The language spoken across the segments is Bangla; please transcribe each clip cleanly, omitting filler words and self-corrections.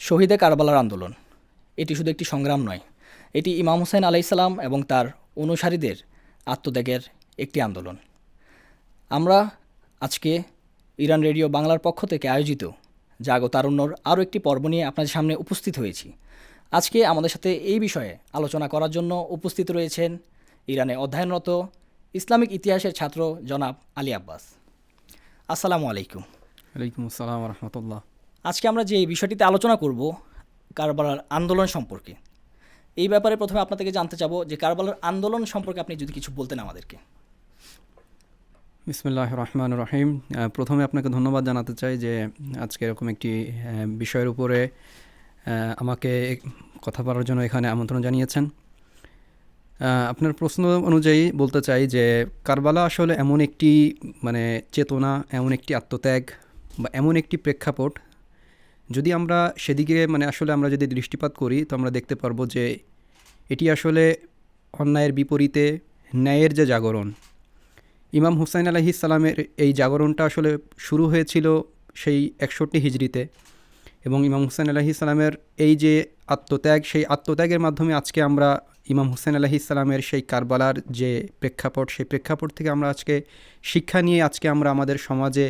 শহীদে কারবালার আন্দোলন এটি শুধু একটি সংগ্রাম নয়, এটি ইমাম হুসাইন আলাইসাল্লাম এবং তার অনুসারীদের আত্মত্যাগের একটি আন্দোলন। আমরা আজকে ইরান রেডিও বাংলার পক্ষ থেকে আয়োজিত জাগো তারুণ্যর আরও একটি পর্ব নিয়ে আপনাদের সামনে উপস্থিত হয়েছি। আজকে আমাদের সাথে এই বিষয়ে আলোচনা করার জন্য উপস্থিত রয়েছেন ইরানে অধ্যয়নরত ইসলামিক ইতিহাসের ছাত্র জনাব আলী আব্বাস। আসসালামু আলাইকুম। ওয়ালাইকুম আসসালাম রহমতুল্লাহ। আজকে আমরা যে বিষয়টিতে আলোচনা করব কারবালার আন্দোলন সম্পর্কে, এই ব্যাপারে প্রথমে আপনার থেকে জানতে চাবো যে কারবালার আন্দোলন সম্পর্কে আপনি যদি কিছু বলতেন আমাদেরকে। বিসমিল্লাহির রহমানির রহিম। প্রথমে আপনাকে ধন্যবাদ জানাতে চাই যে আজকে এরকম একটি বিষয়ের উপরে আমাকে কথা বলার জন্য এখানে আমন্ত্রণ জানিয়েছেন। আপনার প্রশ্ন অনুযায়ী বলতে চাই যে কারবালা আসলে এমন একটি চেতনা, এমন একটি আত্মত্যাগ বা এমন একটি প্রেক্ষাপট, যদি আমরা সেদিকে আসলে আমরা যদি দৃষ্টিপাত করি তো আমরা দেখতে পারবো যে এটি আসলে অন্যায়ের বিপরীতে ন্যায়ের যে জাগরণ, ইমাম হুসাইন আলাইহিস সালামের এই জাগরণটা আসলে শুরু হয়েছিল সেই 61 হিজরিতে, এবং ইমাম হুসাইন আলাইহিস সালামের এই যে আত্মত্যাগ, সেই আত্মত্যাগের মাধ্যমে আজকে আমরা ইমাম হুসাইন আলাইহিস সালামের সেই কারবালার যে প্রেক্ষাপট, সেই প্রেক্ষাপট থেকে আমরা আজকে শিক্ষা নিয়ে আজকে আমরা আমাদের সমাজে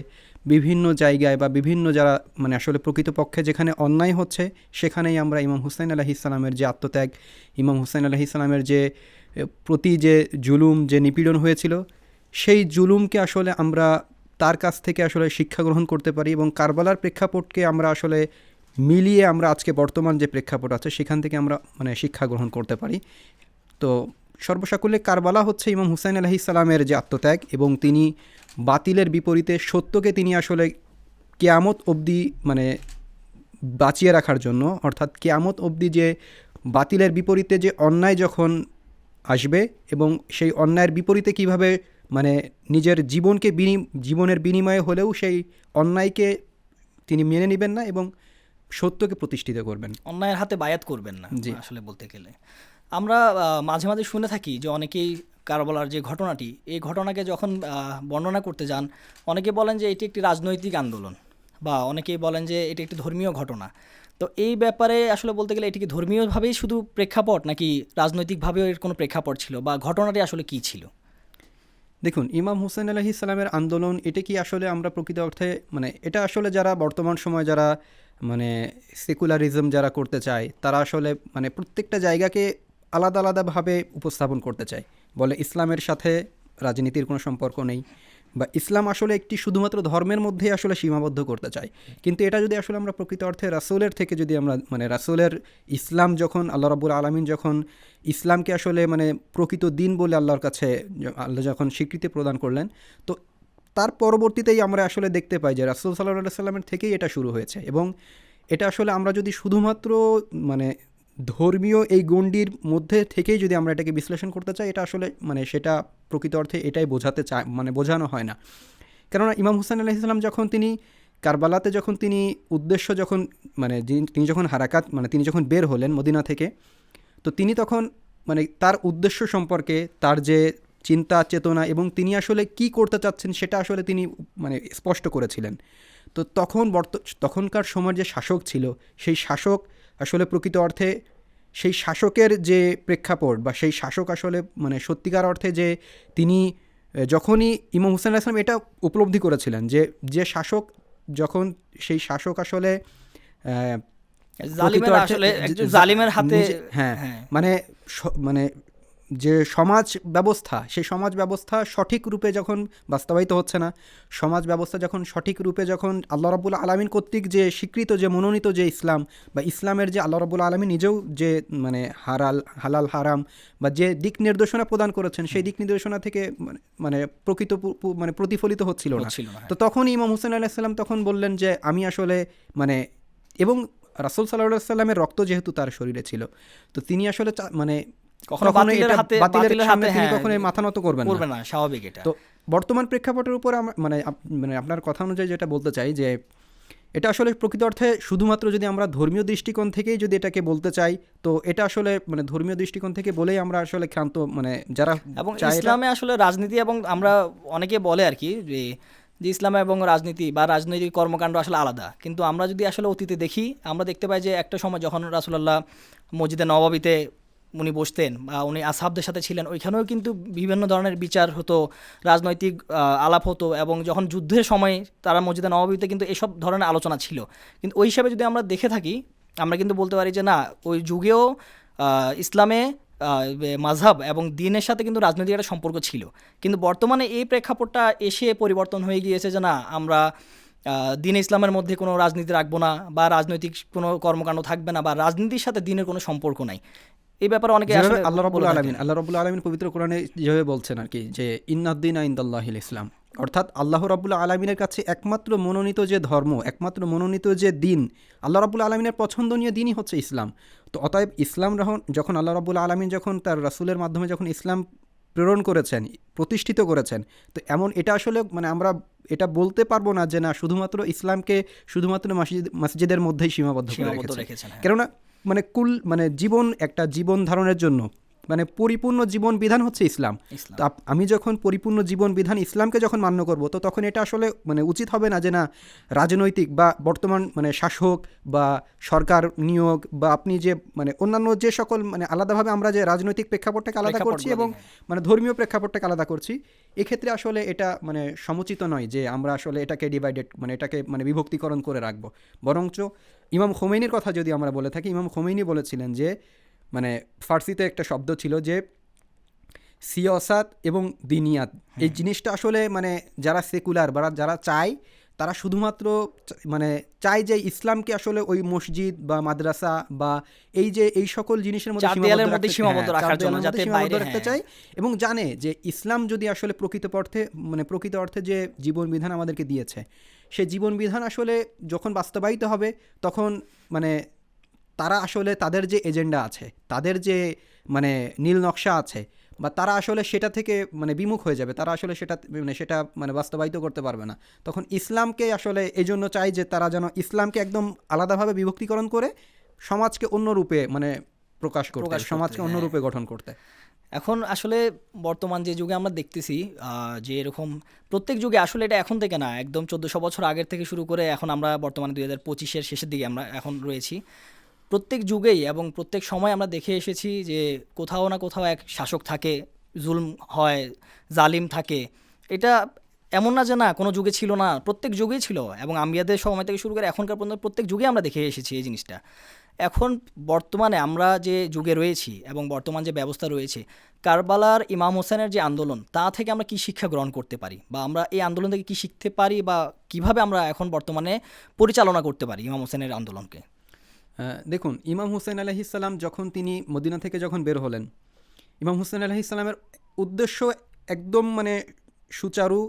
বিভিন্ন জায়গায় বা বিভিন্ন যারা আসলে প্রকৃতপক্ষে যেখানে অন্যায় হচ্ছে সেখানেই আমরা ইমাম হুসাইন আলাইহিস সালামের যে আত্মত্যাগ, ইমাম হুসাইন আলাইহিস সালামের যে প্রতি যে জুলুম, যে নিপীড়ন হয়েছিল, সেই জুলুমকে আসলে আমরা তার কাছ থেকে আসলে শিক্ষা গ্রহণ করতে পারি, এবং কারবালার প্রেক্ষাপটকে আমরা আসলে মিলিয়ে আমরা আজকে বর্তমান যে প্রেক্ষাপট আছে সেখান থেকে আমরা শিক্ষা গ্রহণ করতে পারি। তো সর্বসাকুল্যে কারবালা হচ্ছে ইমাম হুসাইন আলাইহিস সালামের যে আত্মত্যাগ, এবং তিনি বাতিলের বিপরীতে সত্যকে তিনি আসলে কিয়ামত অবধি বাঁচিয়ে রাখার জন্য, অর্থাৎ কিয়ামত অবধি যে বাতিলের বিপরীতে যে অন্যায় যখন আসবে এবং সেই অন্যায়ের বিপরীতে কিভাবে নিজের জীবনের বিনিময়ে হলেও সেই অন্যায়কে তিনি মেনে নেবেন না এবং সত্যকে প্রতিষ্ঠিত করবেন, অন্যায়ের হাতে বায়াত করবেন না। আসলে বলতে গেলে আমরা মাঝে মাঝে শুনে থাকি যে অনেকেই কারবালার যে ঘটনাটি, এই ঘটনাকে যখন বর্ণনা করতে যান, অনেকে বলেন যে এটি একটি রাজনৈতিক আন্দোলন, বা অনেকেই বলেন যে এটি একটি ধর্মীয় ঘটনা। তো এই ব্যাপারে আসলে বলতে গেলে এটি কি ধর্মীয়ভাবেই শুধু প্রেক্ষাপট, নাকি রাজনৈতিকভাবেও এর কোনো প্রেক্ষাপট ছিল, বা ঘটনাটি আসলে কী ছিল? দেখুন, ইমাম হুসাইন আলাইহিস সালামের আন্দোলন এটা কি আসলে আমরা প্রকৃত অর্থে এটা আসলে যারা বর্তমান সময় যারা সেকুলারিজম যারা করতে চায়, তারা আসলে প্রত্যেকটা জায়গাকে আলাদা আলাদাভাবে উপস্থাপন করতে চায়, বলে ইসলামের সাথে রাজনীতির কোনো সম্পর্ক নেই, বা ইসলাম আসলে একটি শুধুমাত্র ধর্মের মধ্যেই আসলে সীমাবদ্ধ করতে চায়। কিন্তু এটা যদি আসলে আমরা প্রকৃত অর্থে রাসূলের থেকে যদি আমরা রাসূলের ইসলাম যখন আল্লাহ রাব্বুল আলামিন যখন ইসলামকে আসলে প্রকৃত দিন বলে আল্লাহর কাছে আল্লাহ যখন স্বীকৃতি প্রদান করলেন, তো তার পরবর্তীতেই আমরা আসলে দেখতে পাই যে রাসূল সাল্লাল্লাহু আলাইহি সাল্লামের থেকেই এটা শুরু হয়েছে। এবং এটা আসলে আমরা যদি শুধুমাত্র ধর্মীয় এই গণ্ডির মধ্যে থেকেই যদি আমরা এটাকে বিশ্লেষণ করতে চাই, এটা আসলে সেটা প্রকৃত অর্থে এটাই বোঝাতে চায়, বোঝানো হয় না। কেননা ইমাম হুসাইন আলাইহিস সালাম যখন তিনি কারবালাতে যখন তিনি উদ্দেশ্য যখন তিনি যখন হারাকাত তিনি যখন বের হলেন মদিনা থেকে, তো তিনি তখন তার উদ্দেশ্য সম্পর্কে তার যে চিন্তা চেতনা এবং তিনি আসলে কি করতে চাচ্ছেন সেটা আসলে তিনি স্পষ্ট করেছিলেন। তো তখনকার সময়ের যে শাসক ছিল, সেই শাসক আসলে প্রকৃত অর্থে সেই শাসকের যে প্রেক্ষাপট বা সেই শাসক আসলে সত্যিকার অর্থে যে তিনি যখনই ইমাম হুসাইন আলাইহিস সালাম এটা উপলব্ধি করেছিলেন যে যে শাসক যখন সেই শাসক আসলে জালিমের হাতে, যে সমাজ ব্যবস্থা, সেই সমাজ ব্যবস্থা সঠিক রূপে যখন বাস্তবায়িত হচ্ছে না, সমাজ ব্যবস্থা যখন সঠিক রূপে যখন আল্লাহ রাব্বুল আলামিন কর্তৃক যে স্বীকৃত যে মনোনীত যে ইসলাম বা ইসলামের যে আল্লাহ রাব্বুল আলামিন নিজেও যে হালাল হারাম বা যে দিক নির্দেশনা প্রদান করেছেন, সেই দিক নির্দেশনা থেকে প্রকৃত প্রতিফলিত হচ্ছিল না। তো তখনই ইমাম হুসাইন আলাইহিস সালাম তখন বললেন যে আমি আসলে এবং রাসূল সাল্লাল্লাহু আলাইহি সাল্লামের রক্ত যেহেতু তার শরীরে ছিল, তো তিনি আসলে মাথা নত করবেন না, স্বাভাবিক। এটা তো বর্তমান প্রেক্ষাপটের উপর আপনার কথা অনুযায়ী যেটা বলতে চাই যে এটা আসলে প্রকৃত অর্থে শুধুমাত্র যদি আমরা ধর্মীয় দৃষ্টিকোণ থেকেই যদি এটাকে বলতে চাই, তো এটা আসলে ধর্মীয় দৃষ্টিকোণ থেকে বলেই আমরা আসলে ক্ষান্ত যারা এবং ইসলামে আসলে রাজনীতি, এবং আমরা অনেকে বলে আর কি যে যে ইসলাম এবং রাজনীতি বা রাজনৈতিক কর্মকাণ্ড আসলে আলাদা, কিন্তু আমরা যদি আসলে অতীতে দেখি আমরা দেখতে পাই যে একটা সময় যখন রাসূলুল্লাহ মসজিদে নববীতে উনি বসতেন বা উনি আসহাবদের সাথে ছিলেন, ওইখানেও কিন্তু বিভিন্ন ধরনের বিচার হতো, রাজনৈতিক আলাপ হতো, এবং যখন যুদ্ধের সময় তারা মসজিদে নববীতে কিন্তু এসব ধরনের আলোচনা ছিল। কিন্তু ওই হিসাবে যদি আমরা দেখে থাকি আমরা কিন্তু বলতে পারি যে না, ওই যুগেও ইসলামে মাযহাব এবং দ্বীনের সাথে কিন্তু রাজনৈতিক একটা সম্পর্ক ছিল। কিন্তু বর্তমানে এই প্রেক্ষাপটটা এসে পরিবর্তন হয়ে গিয়েছে যে না, আমরা দ্বীনে ইসলামের মধ্যে কোনো রাজনীতি রাখবো না, বা রাজনৈতিক কোনো কর্মকাণ্ড থাকবে না, বা রাজনীতির সাথে দ্বীনের কোনো সম্পর্ক নাই। এই ব্যাপারে অনেকে যেভাবে আসলে আল্লাহ রাব্বুল বলে আলামিন থাকেন। আল্লাহ রাব্বুল আলামিন পবিত্র কোরআনে যেভাবে বলছেন আর কি, যে ইন্নাদ্দীনা ইনদাল্লাহিল ইসলাম, অর্থাৎ আল্লাহ রাব্বুল আলামিনের কাছে একমাত্র মনোনীত যে ধর্ম, একমাত্র মনোনীত যে দিন, আল্লাহ রাব্বুল আলামিনের পছন্দনীয় দিনই হচ্ছে ইসলাম। তো অতএব ইসলাম যখন আল্লাহ রাব্বুল আলামিন যখন তার রাসূলের মাধ্যমে যখন ইসলাম প্রেরণ করেছেন, প্রতিষ্ঠিত করেছেন, তো এমন এটা আসলে মানে আমরা এটা বলতে পারবো না যে না শুধুমাত্র ইসলামকে শুধুমাত্র মসজিদের মধ্যেই সীমাবদ্ধ করে রেখেছেন। রেখেছেন, হ্যাঁ। কেননা মানে জীবন একটা জীবন ধারণের জন্য মানে পরিপূর্ণ জীবন বিধান হচ্ছে ইসলাম। ইসলাম। তো আমি যখন পরিপূর্ণ জীবন বিধান ইসলামকে যখন মান্য করব, তো তখন এটা আসলে মানে উচিত হবে না যে না রাজনৈতিক বা বর্তমান মানে শাসক বা সরকার নিয়োগ বা আপনি যে মানে অন্যান্য যে সকল মানে আলাদাভাবে আমরা যে রাজনৈতিক প্রেক্ষাপটটাকে আলাদা করছি এবং মানে ধর্মীয় প্রেক্ষাপটটাকে আলাদা করছি, এক্ষেত্রে আসলে এটা মানে সমুচিত নয় যে আমরা আসলে এটাকে ডিভাইডেড মানে এটাকে মানে বিভক্তিকরণ করে রাখবো। বরঞ্চ ইমাম খোমেনির কথা যদি আমরা বলে থাকি, ইমাম খোমেনি বলেছিলেন যে মানে ফার্সিতে একটা শব্দ ছিল যে সিয়াসাত এবং দিনিয়াত, এই জিনিসটা আসলে মানে যারা সেকুলার বা যারা চায় তারা শুধুমাত্র মানে চায় যে ইসলামকে আসলে ওই মসজিদ বা মাদ্রাসা বা এই সকল জিনিসের মধ্যে সীমাবদ্ধ রাখার জন্য, যাতে বাইরে রাখতে চায়, এবং জানে যে ইসলাম যদি আসলে প্রকৃত অর্থে যে জীবন বিধান আমাদেরকে দিয়েছে, সে জীবন বিধান আসলে যখন বাস্তবায়িত হবে তখন মানে তারা আসলে তাদের যে এজেন্ডা আছে, তাদের যে মানে নীল নকশা আছে, বা তারা আসলে সেটা থেকে মানে বিমুখ হয়ে যাবে, তারা আসলে সেটা মানে বাস্তবায়িত করতে পারবে না। তখন ইসলামকে আসলে এই জন্য চাই যে তারা যেন ইসলামকে একদম আলাদাভাবে বিভক্তিকরণ করে সমাজকে অন্য রূপে মানে প্রকাশ করতে, সমাজকে অন্য রূপে গঠন করতে। এখন আসলে বর্তমান যে যুগে আমরা দেখতেছি যে এরকম প্রত্যেক যুগে আসলে এটা এখন থেকে না, একদম 1400 বছর আগের থেকে শুরু করে এখন আমরা বর্তমানে 2025-এর শেষের দিকে আমরা এখন রয়েছি। প্রত্যেক যুগেই এবং প্রত্যেক সময় আমরা দেখে এসেছি যে কোথাও না কোথাও এক শাসক থাকে, জুলম হয়, জালিম থাকে। এটা এমন না যে না কোনো যুগে ছিল না, প্রত্যেক যুগেই ছিল, এবং আম্বিয়াদের সময় থেকে শুরু করে এখনকার পর্যন্ত প্রত্যেক যুগে আমরা দেখে এসেছি এই জিনিসটা। এখন বর্তমানে আমরা যে যুগে রয়েছি এবং বর্তমান যে ব্যবস্থা রয়েছে, কারবালার ইমাম হোসেনের যে আন্দোলন, তা থেকে আমরা কি শিক্ষা গ্রহণ করতে পারি, বা আমরা এই আন্দোলন থেকে কি শিখতে পারি, বা কিভাবে আমরা এখন বর্তমানে পরিচালনা করতে পারি ইমাম হোসেনের আন্দোলনকে? দেখুন, ইমাম হুসেন আলাইহিসসালাম যখন তিনি মদিনা থেকে যখন বের হলেন, ইমাম হুসেন আলাইহিসসালামের উদ্দেশ্য একদম মানে সুচারু,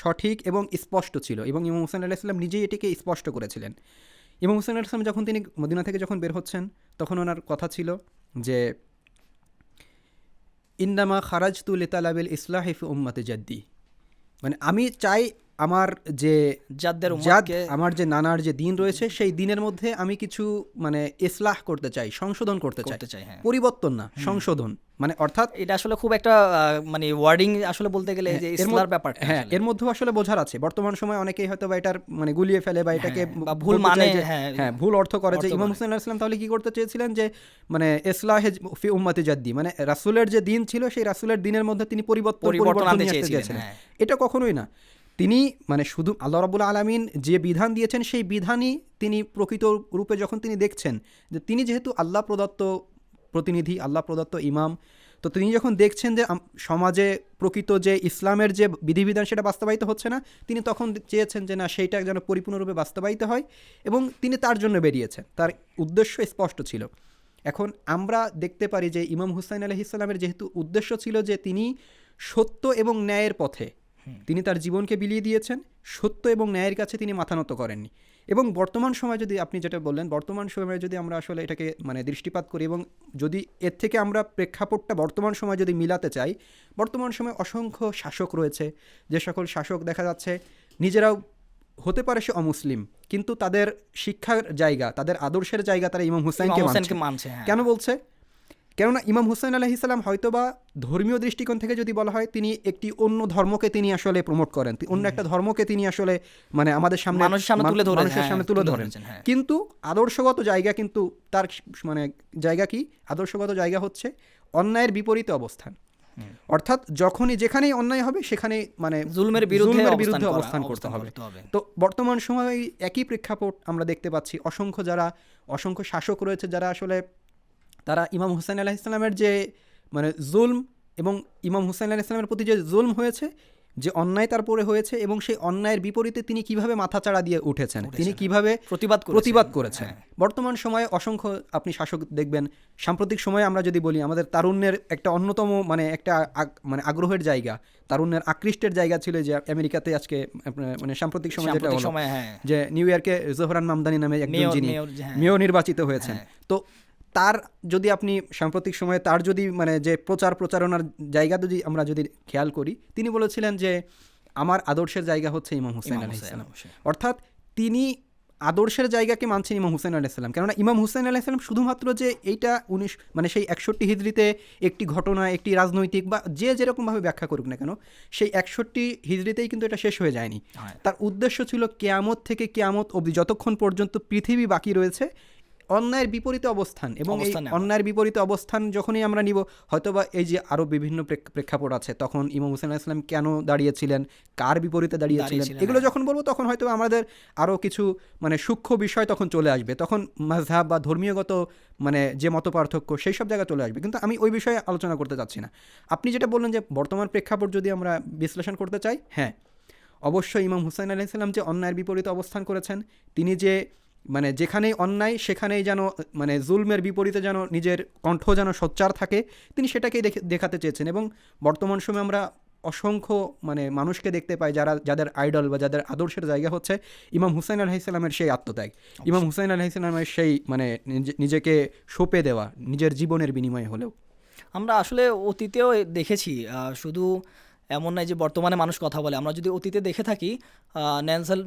সঠিক এবং স্পষ্ট ছিল, এবং ইমাম হুসেন আলাইহিসসালাম নিজেই এটিকে স্পষ্ট করেছিলেন। ইমাম হুসেন আলাইহিসসালাম যখন তিনি মদিনা থেকে যখন বের হচ্ছেন, তখন ওনার কথা ছিল যে ইন্নামা খারাজতু লিতালাবিল ইসলাহি ফি উম্মতি জাদ্দি, মানে আমি চাই আমার যে আমার যে নানার যে দিন রয়েছে, সেই দিনের মধ্যে আমি কিছু মানে ইসলাহ করতে চাই, সংশোধন করতে চাই, পরিবর্তন না, সংশোধন। মানে অর্থাৎ এটা আসলে খুব একটা মানে ওয়ার্ডিং আসলে বলতে গেলে যে ইসলার ব্যাপারটা, হ্যাঁ, এর মধ্যে আসলে বোঝার আছে। বর্তমান সময় অনেকেই হয়তো বা এটার মানে গুলিয়ে ফেলে বা এটাকে ভুল মানে ভুল অর্থ করে যে ইমাম হুসেন আলাইহিস সালাম তাহলে কি করতে চেয়েছিলেন যে মানে ইসলাহে ফি উম্মতি জাদ্দি, মানে রাসূলের যে দিন ছিল সেই রাসূলের দিনের মধ্যে তিনি পরিবর্তন নিয়ে আসতে চেয়েছিলেন। এটা কখনোই না। তিনি মানে শুধু আল্লাহ রাব্বুল আলামিন যে বিধান দিয়েছেন সেই বিধানই তিনি প্রকৃত রূপে যখন তিনি দেখছেন যে তিনি যেহেতু আল্লাহ প্রদত্ত প্রতিনিধি, আল্লাহ প্রদত্ত ইমাম, তো তিনি যখন দেখছেন যে সমাজে প্রকৃত যে ইসলামের যে বিধিবিধান সেটা বাস্তবায়িত হচ্ছে না, তিনি তখন চেয়েছেন যে না সেইটা যেন পরিপূর্ণরূপে বাস্তবায়িত হয়, এবং তিনি তার জন্য বেরিয়েছেন। তার উদ্দেশ্য স্পষ্ট ছিল। এখন আমরা দেখতে পারি যে ইমাম হুসাইন আলাইহিস সালামের যেহেতু উদ্দেশ্য ছিল যে তিনি সত্য এবং ন্যায়ের পথে তিনি তার জীবনকে বিলিয়ে দিয়েছেন, সত্য এবং ন্যায়ের কাছে তিনি মাথা নত করেননি। এবং বর্তমান সময় যদি আপনি যেটা বললেন, বর্তমান সময়ে যদি আমরা আসলে এটাকে মানে দৃষ্টিপাত করি এবং যদি এর থেকে আমরা প্রেক্ষাপটটা বর্তমান সময় যদি মিলাতে চাই, বর্তমান সময়ে অসংখ্য শাসক রয়েছে, যে সকল শাসক দেখা যাচ্ছে নিজেরাও হতে পারে সে অমুসলিম, কিন্তু তাদের শিক্ষার জায়গা, তাদের আদর্শের জায়গা তারা ইমাম হুসাইনকে মানছে। কেন বলছে? কেননা ইমাম হুসাইন আলাইহিস সালাম হয়তোবা ধর্মীয় দৃষ্টিকোণ থেকে যদি বলা হয় তিনি একটি অন্য ধর্মকে তিনি আসলে প্রমোট করেন, অন্য একটা ধর্মকে তিনি আসলে মানে আমাদের সামনে মানুষের সামনে তুলে ধরেন, মানুষের সামনে তুলে ধরেন, ধরেছেন, হ্যাঁ। কিন্তু আদর্শগত জায়গা কিন্তু তার মানে জায়গা কি, আদর্শগত জায়গা হচ্ছে অন্যায়ের বিপরীতে অবস্থান। অর্থাৎ যখনই যেখানেই অন্যায় হবে সেখানে মানে জুলমের বিরুদ্ধে অবস্থান করতে হবে। তো বর্তমান সময়ে একই প্রেক্ষাপট আমরা দেখতে পাচ্ছি, অসংখ্য শাসক রয়েছে যারা আসলে তারা ইমাম হুসাইন আলাইহিস সালামের যে মানে জুলম এবং ইমাম হুসাইন আলাইহিস সালামের প্রতি যে জুলম হয়েছে, যে অন্যায় তার পরে হয়েছে এবং সেই অন্যায়ের বিপরীতে তিনি কিভাবে মাথাচাড়া দিয়ে উঠেছেন, তিনি কিভাবে প্রতিবাদ করেছেন। বর্তমান সময়ে অসংখ্য আপনি শাসক দেখবেন। সাম্প্রতিক সময়ে আমরা যদি বলি, আমাদের তারুণ্যের একটা অন্যতম মানে একটা মানে আগ্রহের জায়গা, তারুণ্যের আকৃষ্টের জায়গা ছিল যে আমেরিকাতে আজকে মানে সাম্প্রতিক সময় যেটা হলো যে নিউ ইয়র্কে জোহরান মামদানি নামে একজন যিনি মেয়র নির্বাচিত হয়েছেন। তো তার যদি আপনি সাম্প্রতিক সময়ে তার যদি মানে যে প্রচারণার জায়গা যদি আমরা যদি খেয়াল করি, তিনি বলেছিলেন যে আমার আদর্শের জায়গা হচ্ছে ইমাম হুসাইন আলাইহিস সালাম। অর্থাৎ তিনি আদর্শের জায়গাকে মানছেন ইমাম হুসাইন আলাইহিস সালাম। কেননা ইমাম হুসাইন আলাইহিস সালাম শুধুমাত্র যে এইটা মানে সেই 61 হিজরিতে একটি ঘটনা, একটি রাজনৈতিক বা যে যেরকমভাবে ব্যাখ্যা করুক না কেন, সেই 61 হিজরিতেই কিন্তু এটা শেষ হয়ে যায়নি। তার উদ্দেশ্য ছিল কিয়ামত থেকে কিয়ামত অবধি যতক্ষণ পর্যন্ত পৃথিবী বাকি রয়েছে অন্যায়ের বিপরীতে অবস্থান, এবং এই অন্যায়ের বিপরীতে অবস্থান যখনই আমরা নিব, হয়তোবা এই যে আরও বিভিন্ন প্রেক্ষাপট আছে, তখন ইমাম হুসাইন আলাইহিস সালাম কেন দাঁড়িয়েছিলেন, কার বিপরীতে দাঁড়িয়েছিলেন, এগুলো যখন বলবো তখন হয়তো আমাদের আরও কিছু মানে সূক্ষ্ম বিষয় তখন চলে আসবে, তখন মাযহাব বা ধর্মীয়গত মানে যে মত পার্থক্য সেই সব জায়গায় চলে আসবে। কিন্তু আমি ওই বিষয়ে আলোচনা করতে চাচ্ছি না। আপনি যেটা বললেন যে বর্তমান প্রেক্ষাপট যদি আমরা বিশ্লেষণ করতে চাই, হ্যাঁ অবশ্যই ইমাম হুসাইন আলাইহিস সালাম যে অন্যায়ের বিপরীতে অবস্থান করেছেন, তিনি যে মানে যেখানেই অন্যায় সেখানেই যেন মানে জুলমের বিপরীতে যেন নিজের কণ্ঠ যেন সোচ্চার থাকে, তিনি সেটাকেই দেখাতে চেয়েছেন। এবং বর্তমান সময়ে আমরা অসংখ্য মানে মানুষকে দেখতে পাই যাদের আইডল বা যাদের আদর্শের জায়গা হচ্ছে ইমাম হুসাইন আলাইহিস সালামের সেই আত্মত্যাগ, ইমাম হুসাইন আলাইহিস সালামের সেই মানে নিজেকে সঁপে দেওয়া নিজের জীবনের বিনিময়ে হলেও। আমরা আসলে অতীতেও দেখেছি, শুধু এমন নয় যে বর্তমানে মানুষ কথা বলে, আমরা যদি অতীতে দেখে থাকি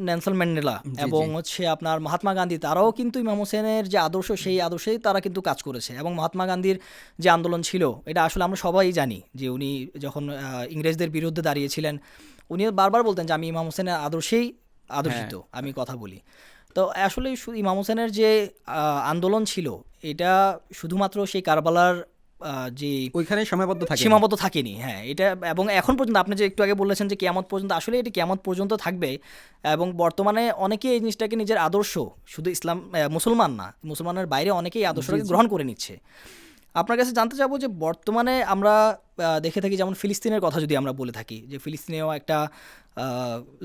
নেলসন ম্যান্ডেলা এবং হচ্ছে আপনার মহাত্মা গান্ধী, তারাও কিন্তু ইমাম হোসেনের যে আদর্শ সেই আদর্শেই তারা কিন্তু কাজ করেছে। এবং মহাত্মা গান্ধীর যে আন্দোলন ছিল এটা আসলে আমরা সবাই জানি যে উনি যখন ইংরেজদের বিরুদ্ধে দাঁড়িয়েছিলেন, উনি বারবার বলতেন যে আমি ইমাম হোসেনের আদর্শেই আদর্শিত, আমি কথা বলি। তো আসলে ইমাম হোসেনের যে আন্দোলন ছিল এটা শুধুমাত্র সেই কারবালার যে ওইখানে সীমাবদ্ধ থাকেনি, হ্যাঁ এটা, এবং এখন পর্যন্ত আপনি যে একটু আগে বলেছেন যে কিয়ামত পর্যন্ত, আসলে এটি কিয়ামত পর্যন্ত থাকবে। এবং বর্তমানে অনেকেই এই জিনিসটাকে নিজের আদর্শ, শুধু মুসলমান না, মুসলমানের বাইরে অনেকেই আদর্শটাকে গ্রহণ করে নিচ্ছে। আপনার কাছে জানতে চাবো যে বর্তমানে আমরা দেখে থাকি, যেমন ফিলিস্তিনের কথা যদি আমরা বলে থাকি, যে ফিলিস্তিনেও একটা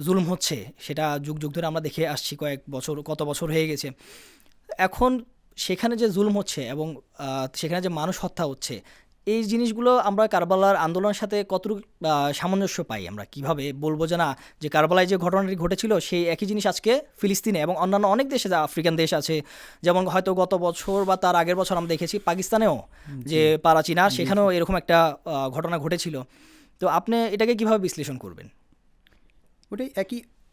জুলুম হচ্ছে, সেটা যুগ যুগ ধরে আমরা দেখে আসছি, কত বছর হয়ে গেছে। এখন সেখানে যে জুলুম হচ্ছে এবং সেখানে যে মানুষ হত্যা হচ্ছে, এই জিনিসগুলো আমরা কারবালার আন্দোলনের সাথে কতটুকু সামঞ্জস্য পাই? আমরা কিভাবে বলবো যে না, যে কারবালায় যে ঘটনাটি ঘটেছিল সেই একই জিনিস আজকে ফিলিস্তিনে এবং অন্যান্য অনেক দেশে, আফ্রিকান দেশ আছে, যেমন হয়তো গত বছর বা তার আগের বছর আমরা দেখেছি পাকিস্তানেও যে পারাচিনা, সেখানেও এরকম একটা ঘটনা ঘটেছিল। তো আপনি এটাকে কিভাবে বিশ্লেষণ করবেন? ওটাই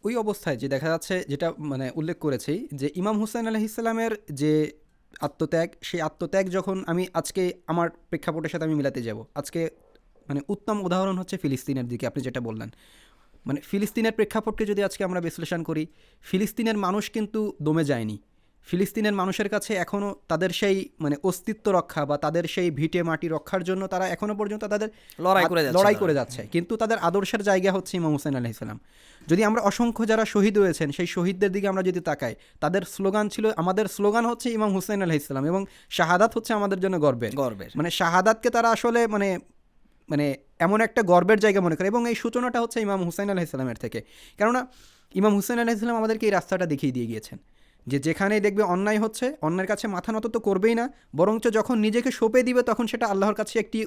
ওই অবস্থায় যে দেখা যাচ্ছে, যেটা মানে উল্লেখ করেছি যে ইমাম হুসাইন আলাইহিস সালামের যে আত্মত্যাগ, সেই আত্মত্যাগ যখন আমি আজকে আমার প্রেক্ষাপটের সাথে আমি মিলাতে যাব, আজকে মানে উত্তম উদাহরণ হচ্ছে ফিলিস্তিনের দিকে আপনি যেটা বললেন। মানে ফিলিস্তিনের প্রেক্ষাপটকে যদি আজকে আমরা বিশ্লেষণ করি, ফিলিস্তিনের মানুষ কিন্তু দমে যায়নি। ফিলিস্তিনের মানুষের কাছে এখনও তাদের সেই মানে অস্তিত্ব রক্ষা বা তাদের সেই ভিটে মাটি রক্ষার জন্য তারা এখনও পর্যন্ত তাদের লড়াই করে যাচ্ছে। কিন্তু তাদের আদর্শের জায়গা হচ্ছে ইমাম হুসাইন আলাইহিস সালাম। যদি আমরা অসংখ্য যারা শহীদ হয়েছেন সেই শহীদদের দিকে আমরা যদি তাকাই, তাদের স্লোগান ছিল, আমাদের স্লোগান হচ্ছে ইমাম হুসাইন আলাইহিস সালাম, এবং শাহাদাত হচ্ছে আমাদের জন্য গর্বের। মানে শাহাদাতকে তারা আসলে মানে এমন একটা গর্বের জায়গা মনে করে, এবং এই সূচনাটা হচ্ছে ইমাম হুসাইন আলাইহিস সালামের থেকে। কেননা ইমাম হুসাইন আলাইহিস সালাম আমাদেরকে এই রাস্তাটা দেখিয়ে দিয়ে গিয়েছেন যে যেখানেই দেখবে অন্যায় হচ্ছে, অন্যায়ের কাছে মাথা নত তো করবেই না, বরঞ্চ যখন নিজেকে সঁপে দিবে তখন সেটা আল্লাহর কাছে একটি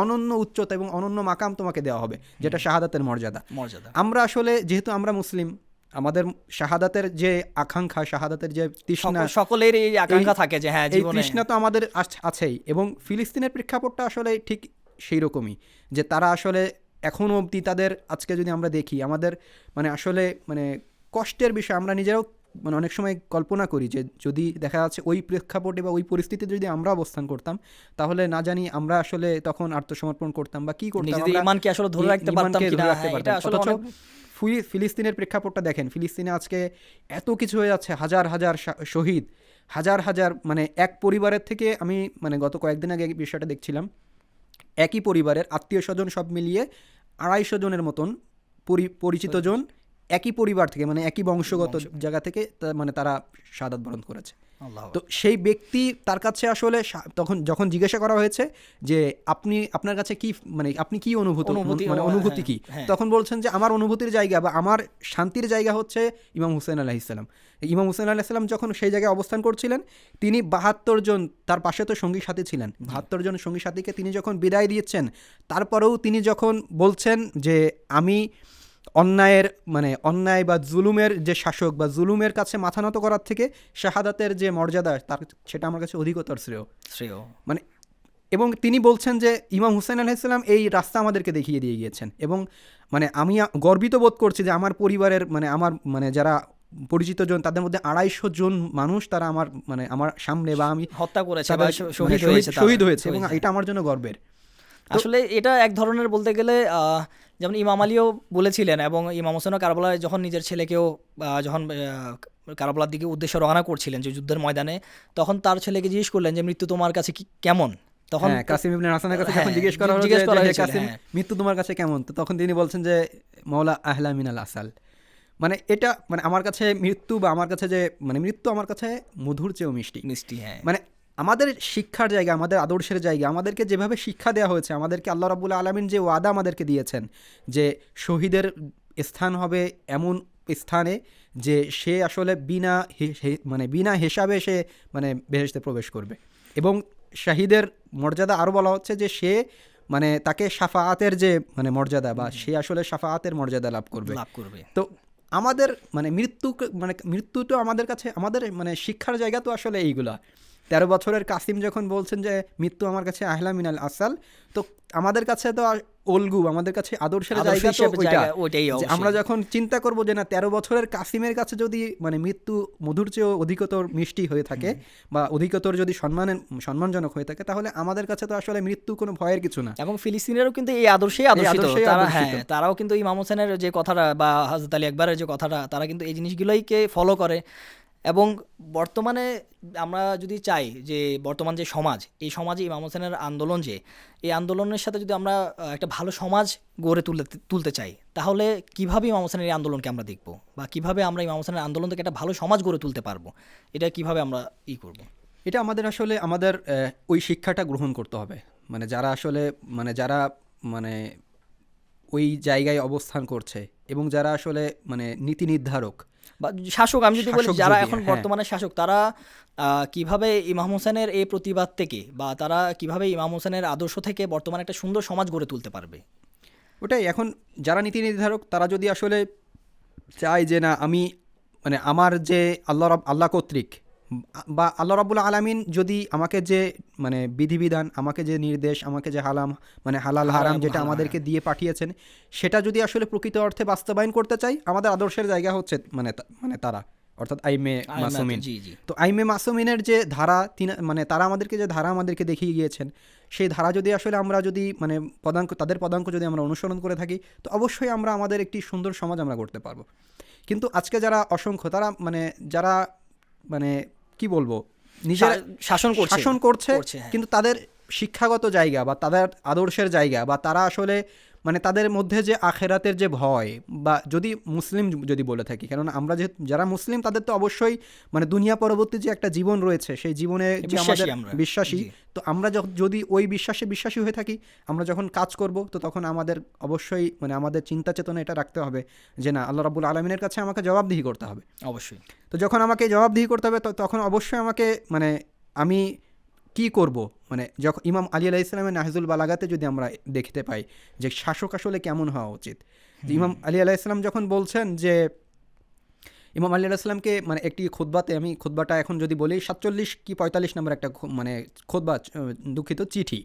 অনন্য উচ্চতা এবং অনন্য মাকাম তোমাকে দেওয়া হবে, যেটা শাহাদাতের মর্যাদা। আমরা আসলে যেহেতু আমরা মুসলিম, আমাদের শাহাদাতের যে আকাঙ্ক্ষা, শাহাদাতের যে তৃষ্ণা, সকলের এই আকাঙ্ক্ষা থাকে যে হ্যাঁ জীবনে তৃষ্ণা তো আমাদের আছেই। এবং ফিলিস্তিনের প্রেক্ষাপটটা আসলে ঠিক সেই রকমই, যে তারা আসলে এখনও অবধি তাদের, আজকে যদি আমরা দেখি আমাদের মানে আসলে মানে কষ্টের বিষয়, আমরা নিজেরাও মানে অনেক সময় কল্পনা করি যে যদি দেখা যাচ্ছে ওই প্রেক্ষাপটে বা ওই পরিস্থিতিতে যদি আমরা অবস্থান করতাম, তাহলে না জানি আমরা আসলে তখন আত্মসমর্পণ করতাম বা কী করতাম, নিজেদের আমরা ইমানকে আসলে ধরে রাখতে পারতাম ইমানকে কিনা, ধরে রাখতে হ্যাঁ, এটা পারতাম। আসলে অথচ অনেক ফিলিস্তিনের প্রেক্ষাপটটা দেখেন, ফিলিস্তিনে আজকে এত কিছু হয়ে যাচ্ছে, হাজার হাজার শহীদ, হাজার হাজার, মানে এক পরিবারের থেকে আমি মানে গত কয়েকদিন আগে এই বিষয়টা দেখছিলাম, একই পরিবারের আত্মীয় স্বজন সব মিলিয়ে 250 জনের মতন পরিচিত জন একই পরিবার থেকে, মানে একই বংশগত জায়গা থেকে মানে তারা শাহাদাত বরণ করেছে। আল্লাহ। তো সেই ব্যক্তি, তার কাছে আসলে তখন যখন জিজ্ঞাসা করা হয়েছে যে আপনার কাছে কি, মানে আপনি কি অনুভূতি কি, তখন বলছেন যে আমার অনুভূতির জায়গা বা আমার শান্তির জায়গা হচ্ছে ইমাম হুসেন আলাইহিসসালাম। ইমাম হুসেন আলাইহিসসালাম যখন সেই জায়গায় অবস্থান করছিলেন, তিনি 72 জন, তার পাশে তো সঙ্গী সাথী ছিলেন, 72 জন সঙ্গী সাথীকে তিনি যখন বিদায় দিয়েছেন, তারপরেও তিনি যখন বলছেন যে আমি অন্যায় বা জুলুমের যে শাসক বা জুলুমের কাছে মাথা নত করার থেকে শাহাদাতের যে মর্যাদা, সেটা আমার কাছে অধিকতর শ্রেয়। মানে এবং তিনি বলছেন যে ইমাম হুসেন আলাইহিসসালাম এই রাস্তা আমাদেরকে দেখিয়ে দিয়ে গিয়েছেন, এবং মানে আমি গর্বিত বোধ করছি যে আমার পরিবারের আমার যারা পরিচিত জন, তাদের মধ্যে 250 জন মানুষ তারা আমার সামনে বা আমি হত্যা করেছে, শহীদ হয়েছে, এবং এটা আমার জন্য গর্বের। আসলে এটা এক ধরনের বলতে গেলে যেমন ইমাম আলীও বলেছিলেন, এবং ইমাম হোসেনও কারবালায় যখন নিজের ছেলেকেও যখন কারবালার দিকে উদ্দেশ্যে রওনা করছিলেন যে যুদ্ধের ময়দানে, তখন তার ছেলেকে জিজ্ঞেস করলেন যে মৃত্যু তোমার কাছে কেমন, তখন কাসিম ইবনে হাসানের কাছে যখন জিজ্ঞেস করা হলো যে কাসিম মৃত্যু তোমার কাছে কেমন, তো তখন তিনি বলছেন যে মাওলা আহলা মিনাল আসাল। মানে এটা মানে আমার কাছে মৃত্যু বা আমার কাছে যে মৃত্যু আমার কাছে মধুর চেয়েও মিষ্টি। হ্যাঁ, মানে আমাদের শিক্ষার জায়গা, আমাদের আদর্শের জায়গা, আমাদেরকে যেভাবে শিক্ষা দেওয়া হয়েছে, আমাদেরকে আল্লাহ রাব্বুল আলামিন যে ওয়াদা আমাদেরকে দিয়েছেন যে শহীদের স্থান হবে এমন স্থানে যে সে আসলে বিনা হিসাবে সে বেহেশতে প্রবেশ করবে, এবং শাহিদের মর্যাদা আরও বলা হচ্ছে যে সে তাকে শাফাআতের যে মর্যাদা বা সে আসলে শাফাআতের মর্যাদা লাভ করবে। তো আমাদের মৃত্যু তো আমাদের কাছে আমাদের শিক্ষার জায়গা তো আসলে এইগুলা। 13 বছরের কাসিম যখন বলছেন যে মৃত্যু আমার কাছে আহলা মিনাল আসাল, তো আমাদের কাছে তো অলগু, আমাদের কাছে আদর্শের জায়গা তো ওইটাই। আমরা যখন চিন্তা করবো যে না, 13 বছরের কাসিমের কাছে যদি মৃত্যু মধুর চেয়েও অধিকতর মিষ্টি হয়ে থাকে বা অধিকতর যদি সম্মানজনক হয়ে থাকে, তাহলে আমাদের কাছে তো আসলে মৃত্যু কোনো ভয়ের কিছু না। এবং ফিলিস্তিনেরও কিন্তু এই আদর্শেই আদর্শিত। তারাও কিন্তু ইমাম হোসেনের যে কথাটা বা হযরত আলী আকবরের যে কথাটা, তারা কিন্তু এই জিনিসগুলোইকে ফলো করে। এবং বর্তমানে আমরা যদি চাই যে বর্তমান যে সমাজ, এই সমাজে ইমাম হোসেনের আন্দোলন, যে এই আন্দোলনের সাথে যদি আমরা একটা ভালো সমাজ গড়ে তুলতে চাই, তাহলে কিভাবে ইমাম হোসেনের এই আন্দোলনকে আমরা দেখব, বা কিভাবে আমরা ইমাম হোসেনের আন্দোলন থেকে একটা ভালো সমাজ গড়ে তুলতে পারবো, এটা কিভাবে আমরা করব? এটা আমাদের ওই শিক্ষাটা গ্রহণ করতে হবে। যারা আসলে যারা ওই জায়গায় অবস্থান করছে এবং যারা আসলে নীতি নির্ধারক বা শাসক, আমি যদি বলি যারা এখন বর্তমানে শাসক, তারা কিভাবে ইমাম হোসেনের এই প্রতিবাদ থেকে বা তারা কিভাবে ইমাম হোসেনের আদর্শ থেকে বর্তমানে একটা সুন্দর সমাজ গড়ে তুলতে পারবে, ওটাই। এখন যারা নীতি নির্ধারক, তারা যদি আসলে চায় যে না, আমি আমার যে আল্লাহ কর্তৃক বা আল্লাহ রাব্বুল আলামিন যদি আমাকে যে বিধিবিধান, আমাকে যে নির্দেশ, আমাকে যে হালাল হারাম যেটা আমাদেরকে দিয়ে পাঠিয়েছেন, সেটা যদি আসলে প্রকৃত অর্থে বাস্তবায়ন করতে চাই, আমাদের আদর্শের জায়গা হচ্ছে তারা, অর্থাৎ আইমে মাসুমিন। তো আইমে মাসুমিনের যে ধারা, তারা আমাদেরকে যে ধারা আমাদেরকে দেখিয়ে গিয়েছেন, সেই ধারা যদি আসলে আমরা যদি তাদের পদাঙ্ক যদি আমরা অনুসরণ করে থাকি, তো অবশ্যই আমরা আমাদের একটি সুন্দর সমাজ আমরা করতে পারবো। কিন্তু আজকে যারা অসংখ্য, তারা যারা কি বলবো, নিজের শাসন করছে, কিন্তু তাদের শিক্ষাগত জায়গা বা তাদের আদর্শের জায়গা বা তারা আসলে তাদের মধ্যে যে আখেরাতের যে ভয়, বা যদি মুসলিম যদি বলে থাকি, কেননা আমরা যারা মুসলিম, তাদের তো অবশ্যই দুনিয়া পরবর্তী যে একটা জীবন রয়েছে, সেই জীবনে যে আমাদের বিশ্বাসী, তো আমরা যদি ওই বিশ্বাসী হয়ে থাকি, আমরা যখন কাজ করব, তো তখন আমাদের অবশ্যই আমাদের চিন্তা চেতনা এটা রাখতে হবে যে না, আল্লাহ রাব্বুল আলামিনের কাছে আমাকে জবাবদিহি করতে হবে। অবশ্যই। তো যখন আমাকে জবাবদিহি করতে হবে, তখন অবশ্যই আমাকে আমি কি করব, যখন ইমাম আলী আলাইহিস সালামের নাহজুল বালাগাতে যদি আমরা দেখতে পাই যে শাসক আসলে কেমন হওয়া উচিত, ইমাম আলী আলাইহিস সালাম যখন বলছেন যে ইমাম আলী আলাইহিসসালামকে মানে একটি খুতবাতে, আমি খুতবাটা এখন যদি বলি 47 কি 45 নম্বর একটা মানে খুতবা, দুঃখিত, চিঠি,